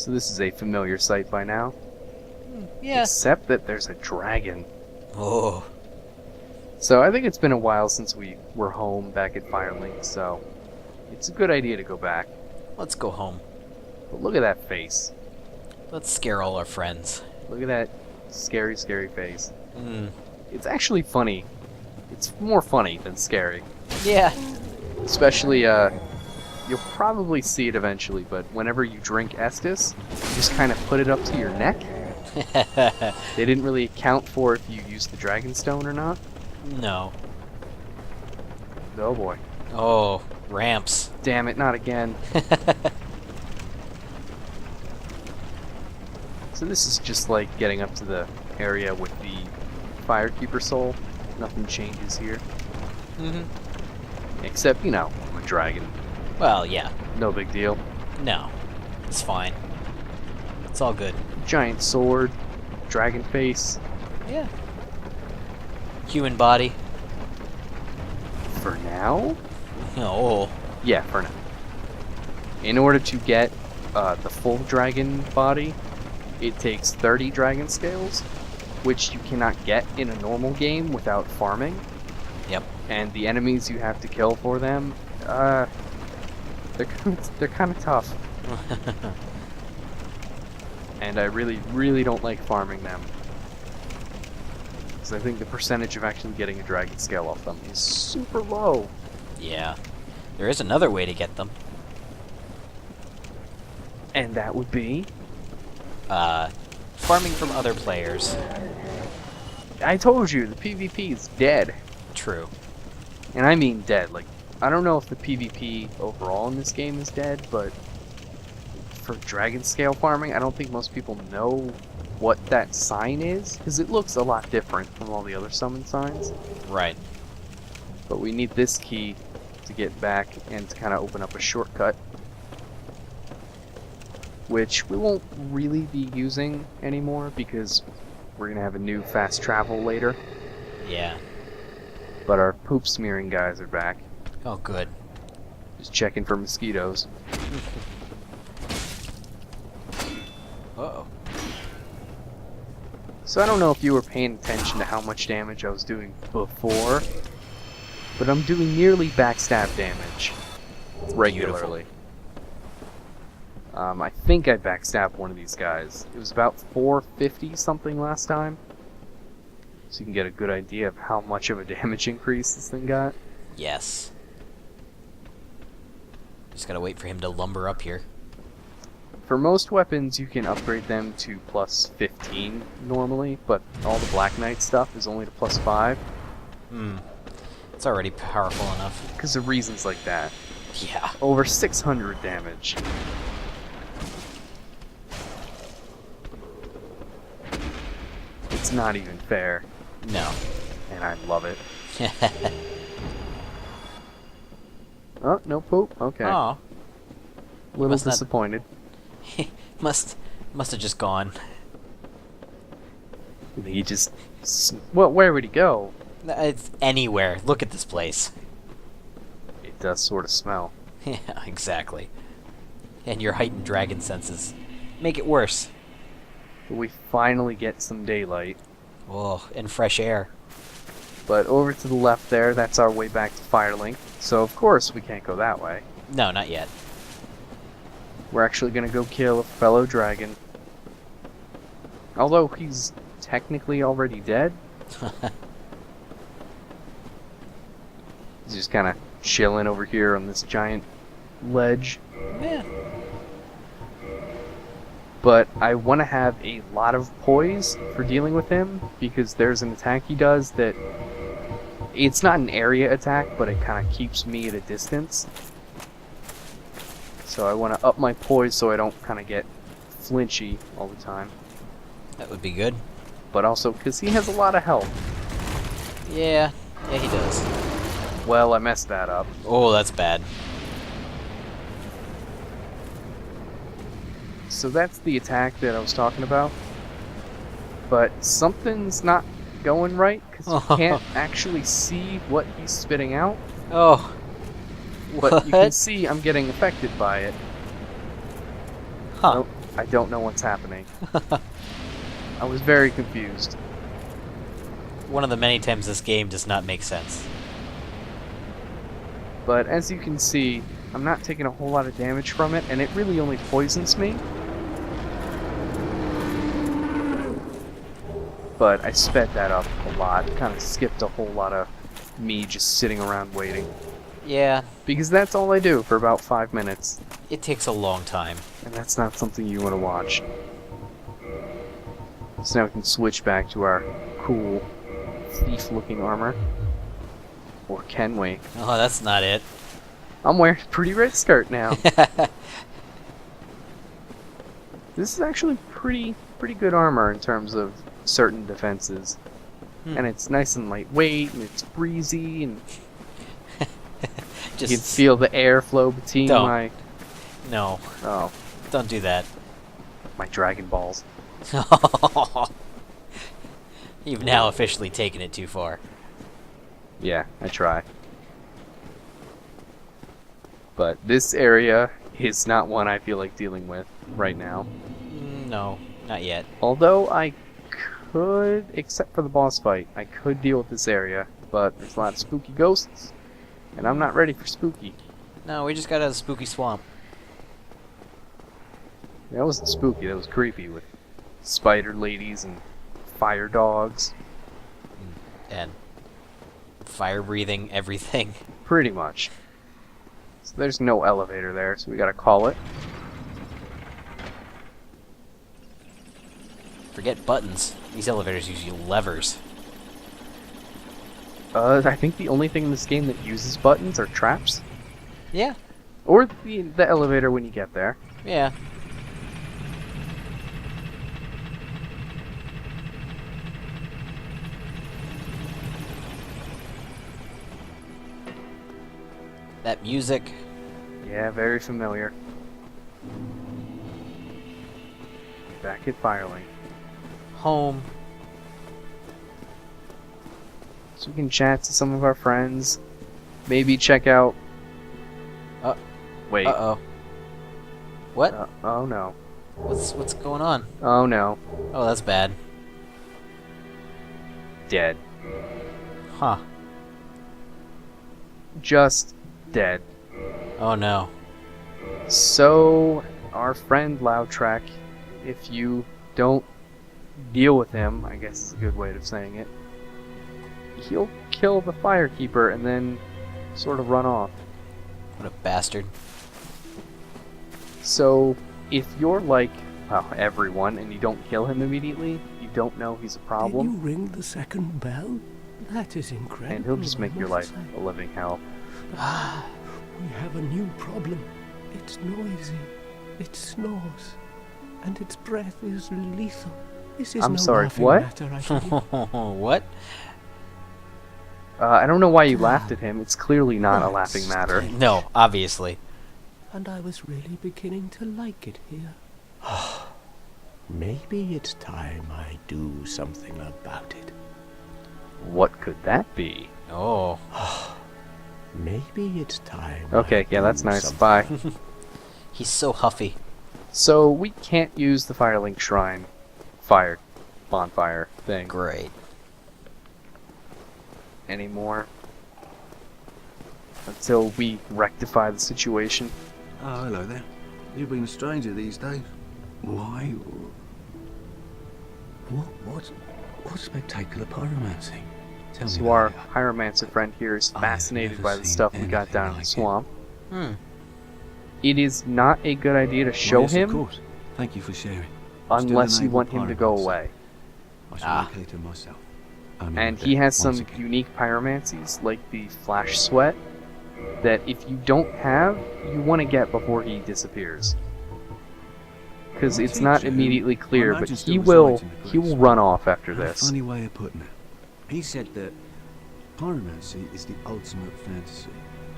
So this is a familiar sight by now. Yeah. Except that there's a dragon. Oh. So I think it's been a while since we were home back at Firelink, so it's a good idea to go back. Let's go home. But look at that face. Let's scare all our friends. Look at that scary, scary face. Mm. It's actually funny. It's more funny than scary. Yeah. Especially, you'll probably see it eventually, but whenever you drink Estus, you just kind of put it up to your neck. They didn't really account for if you used the Dragonstone or not. No. Oh boy. Oh, ramps. Damn it, not again. So this is just like getting up to the area with the Firekeeper soul. Nothing changes here. Mm-hmm. Except, you know, I'm a dragon. Well, yeah. No big deal. No. It's fine. It's all good. Giant sword, dragon face. Yeah. Human body. For now? Oh. Yeah, for now. In order to get the full dragon body, it takes 30 dragon scales, which you cannot get in a normal game without farming. Yep. And the enemies you have to kill for them, they're kind of tough. And I really don't like farming them. Because I think the percentage of actually getting a dragon scale off them is super low. Yeah. There is another way to get them. And that would be? Farming from other players. I told you, the PvP is dead. True. And I mean dead. Like, I don't know if the PvP overall in this game is dead, but for dragon scale farming, I don't think most people know what that sign is, because it looks a lot different from all the other summon signs. Right. But we need this key to get back and to kind of open up a shortcut, which we won't really be using anymore because we're going to have a new fast travel later. Yeah. But our poop smearing guys are back. Oh, good. Just checking for mosquitoes. Uh-oh. So I don't know if you were paying attention to how much damage I was doing before, but I'm doing nearly backstab damage regularly. I think I backstabbed one of these guys. It was about 450 something last time. So you can get a good idea of how much of a damage increase this thing got. Yes. Just gotta wait for him to lumber up here. For most weapons, you can upgrade them to plus 15 normally, but all the Black Knight stuff is only to plus 5. Hmm. It's already powerful enough. Because of reasons like that. Yeah. Over 600 damage. It's not even fair, No. and I love it. Oh, no poop? Okay. Oh. Little must not- disappointed. must have just gone. He just... Well, where would he go? It's anywhere. Look at this place. It does sort of smell. Yeah, exactly. And your heightened dragon senses make it worse. But we finally get some daylight. Oh, and fresh air. But over to the left there, that's our way back to Firelink. So of course we can't go that way. No, not yet. We're actually gonna go kill a fellow dragon. Although he's technically already dead. He's just kind of chilling over here on this giant ledge. Yeah. But I want to have a lot of poise for dealing with him, because there's an attack he does that... It's not an area attack, but it kind of keeps me at a distance. So I want to up my poise so I don't kind of get flinchy all the time. That would be good. But also because he has a lot of health. Yeah. Yeah, he does. Well, I messed that up. Oh, that's bad. So that's the attack that I was talking about. But something's not going right, because you can't actually see what he's spitting out. Oh. But you can What? see I'm getting affected by it. Huh. I don't know what's happening. I was very confused. One of the many times this game does not make sense. But as you can see, I'm not taking a whole lot of damage from it, and it really only poisons me. But I sped that up a lot, kind of skipped a whole lot of me just sitting around waiting. Yeah, Because that's all I do for about 5 minutes, it takes a long time. and that's not something you want to watch. So now we can switch back to our cool thief-looking armor. Or can we? Oh, that's not it. I'm wearing a pretty red skirt now. This is actually pretty good armor in terms of certain defenses. And it's nice and lightweight, and it's breezy, and you can feel the airflow between Don't. my... No, Oh, don't do that. my Dragon Balls. You've now officially taken it too far. Yeah, I try. But this area is not one I feel like dealing with right now. No, not yet. Although I could, except for the boss fight, I could deal with this area, but there's a lot of spooky ghosts, and I'm not ready for spooky. No, we just got a spooky swamp. That wasn't spooky, that was creepy with spider ladies and fire dogs. And fire breathing everything. Pretty much. So there's no elevator there, so we gotta call it. Forget buttons. These elevators use levers. I think the only thing in this game that uses buttons are traps. Yeah, Or the elevator when you get there. yeah. That music. Yeah, very familiar. Back at Firelink. Home. So we can chat to some of our friends. Maybe check out... Wait. Uh-oh. What? Oh no. What's going on? Oh no. Oh, that's bad. Dead. Huh. Just dead. Oh no. So, our friend Loudtrack, if you don't deal with him, I guess is a good way of saying it, he'll kill the Firekeeper and then sort of run off. What a bastard. So, if you're like, well, everyone, and you don't kill him immediately, you don't know he's a Did you problem, ring the second bell? That is incredible. and he'll just make I your must life say. a living hell. We have a new problem. It's noisy. It snores. And its breath is lethal. This is I'm no sorry, laughing what? matter, I tell you. What? I don't know why you laughed at him. It's clearly not a laughing matter. No, obviously. And I was really beginning to like it here. Maybe it's time I do something about it. What could that be? Oh. Maybe it's time. Okay, I yeah, that's do nice. something. Bye. He's so huffy. So, we can't use the Firelink Shrine bonfire thing Great. anymore until we rectify the situation. Oh, hello there. You've been a stranger these days. Why? What spectacular pyromancy? Tell me So about our it. pyromancer friend here is I've fascinated never by the seen stuff we got anything down in the like it. swamp. Hmm. It is not a good idea to show Why, yes, Of him course. Thank you for sharing. I'm still unless an you able want him to go pyromancer. away. I shall Ah. locate him myself. I'm And in he debt has some once again. unique pyromancies, like the Flash Sweat, that if you don't have, you want to get before he disappears. Because My it's not teacher, who immediately I clear, but imagine he still will resides in the he will place. run off after Had a this. funny way of putting it. He said that pyromancy is the ultimate fantasy.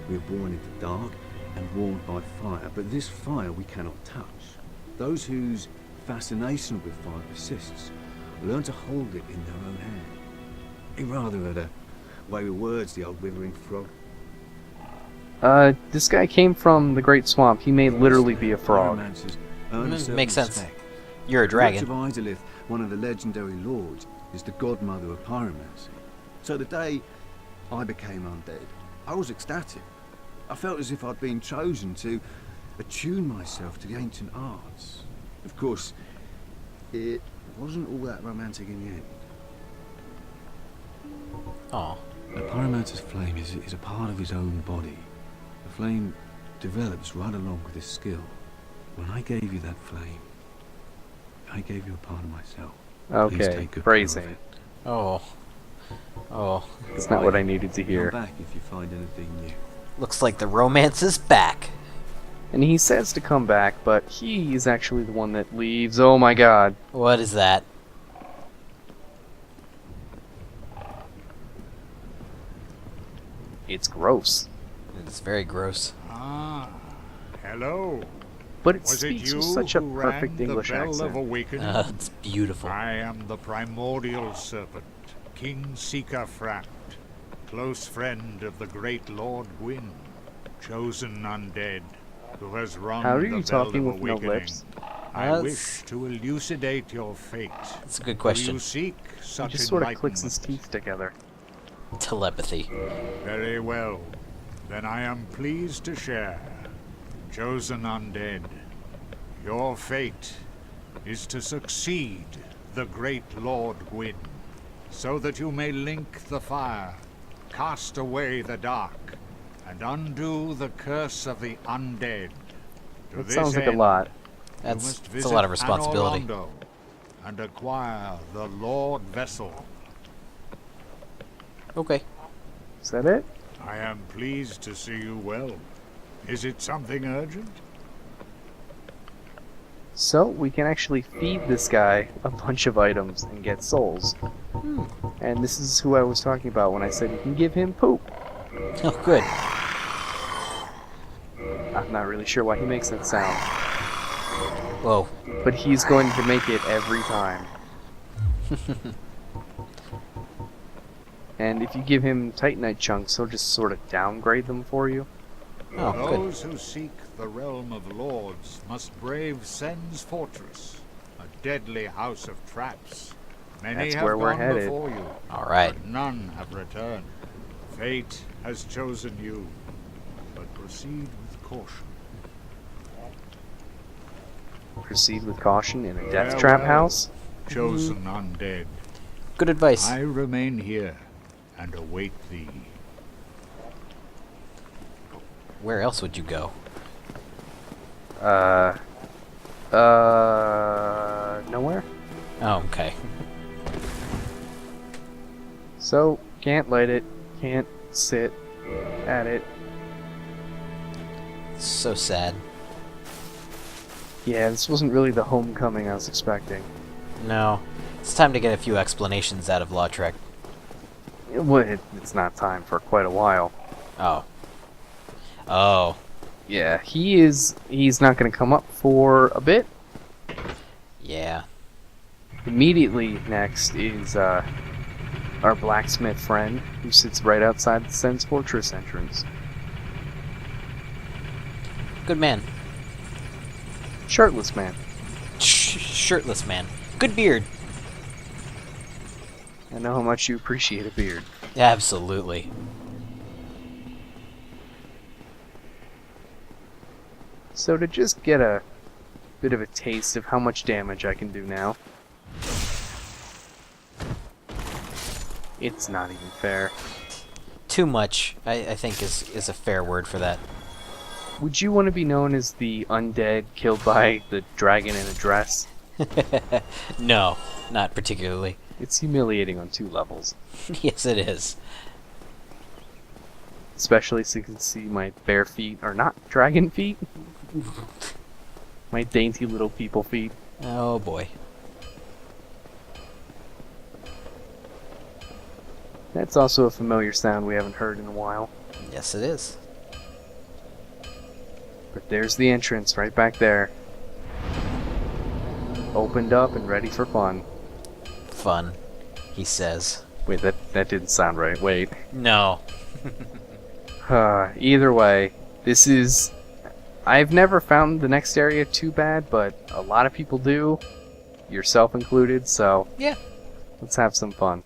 We are born into dark and warmed by fire, but this fire we cannot touch. Those whose fascination with fire persists learn to hold it in their own hand. He rather had a way with words, the old withering frog. This guy came from the Great Swamp. He may literally be a frog. Pyromancers earn a certain Makes sense. respect. You're a The Witch of dragon. Izalith, one of the legendary lords, is the godmother of pyromancy. So the day I became undead, I was ecstatic. I felt as if I'd been chosen to attune myself to the ancient arts. Of course, it wasn't all that romantic in the end. Oh, A pyromancer's flame is a part of his own body. The flame develops right along with his skill. When I gave you that flame, I gave you a part of myself. Please Okay, take good care of phrasing. it. oh, oh. It's not what I needed to Come hear. back if you find anything new. Looks like the romance is back. And he says to come back, but he is actually the one that leaves. Oh my god. What is that? It's gross. It's very gross. Ah, hello. But it Was it speaks you with such a who perfect rang the English bell of accent. awakening? It's beautiful. I am the primordial serpent, King Seeker Fract, close friend of the great Lord Gwyn, chosen undead, who has rung How are the you bell talking of with no awakening. lips? I That's- wish to elucidate your fate. That's a good Do question. you seek He such just sort of clicks his enlightenment? teeth together. Telepathy. Very well. Then I am pleased to share. Chosen undead, your fate is to succeed the great Lord Gwyn, so that you may link the fire, cast away the dark, and undo the curse of the undead. To That this sounds like a end, lot. you That's must a visit lot of responsibility. Anor Londo and acquire the Lord Vessel. Okay. Is that it? I am pleased to see you well. Is it something urgent? So, we can actually feed this guy a bunch of items and get souls. And this is who I was talking about when I said you can give him poop. Oh, good. I'm not really sure why he makes that sound. Whoa. But he's going to make it every time. And if you give him Titanite chunks, he'll just sort of downgrade them for you. Oh, good. Those who seek the realm of lords must brave Sen's fortress, a deadly house of traps. Many That's have where we're gone headed. before you, All right. but none have returned. Fate has chosen you, but proceed with caution. Proceed with caution in a death Farewell, trap house. Chosen undead, Good advice. I remain here and await thee. Where else would you go? Nowhere. Oh, okay. So, can't light it, can't sit at it. So sad. Yeah, this wasn't really the homecoming I was expecting. No. It's time to get a few explanations out of Lautrec. It's not time for quite a while. Oh. Oh. Yeah, he's not going to come up for a bit. Yeah. Immediately next is our blacksmith friend, who sits right outside the Sen's Fortress entrance. Good man. Shirtless man. Shirtless man. Good beard. I know how much you appreciate a beard. Absolutely. So to just get a bit of a taste of how much damage I can do now. It's not even fair. Too much, I think, is a fair word for that. Would you want to be known as the undead killed by the dragon in a dress? No, not particularly. It's humiliating on two levels. Yes, it is. Especially so you can see my bare feet are not dragon feet. My dainty little people feet. Oh boy. That's also a familiar sound we haven't heard in a while. Yes, it is. But there's the entrance right back there. Opened up and ready for fun. Fun, he says. Wait, that didn't sound right. Wait. No. Either way, this is I've never found the next area too bad, but a lot of people do, yourself included, so Yeah. let's have some fun.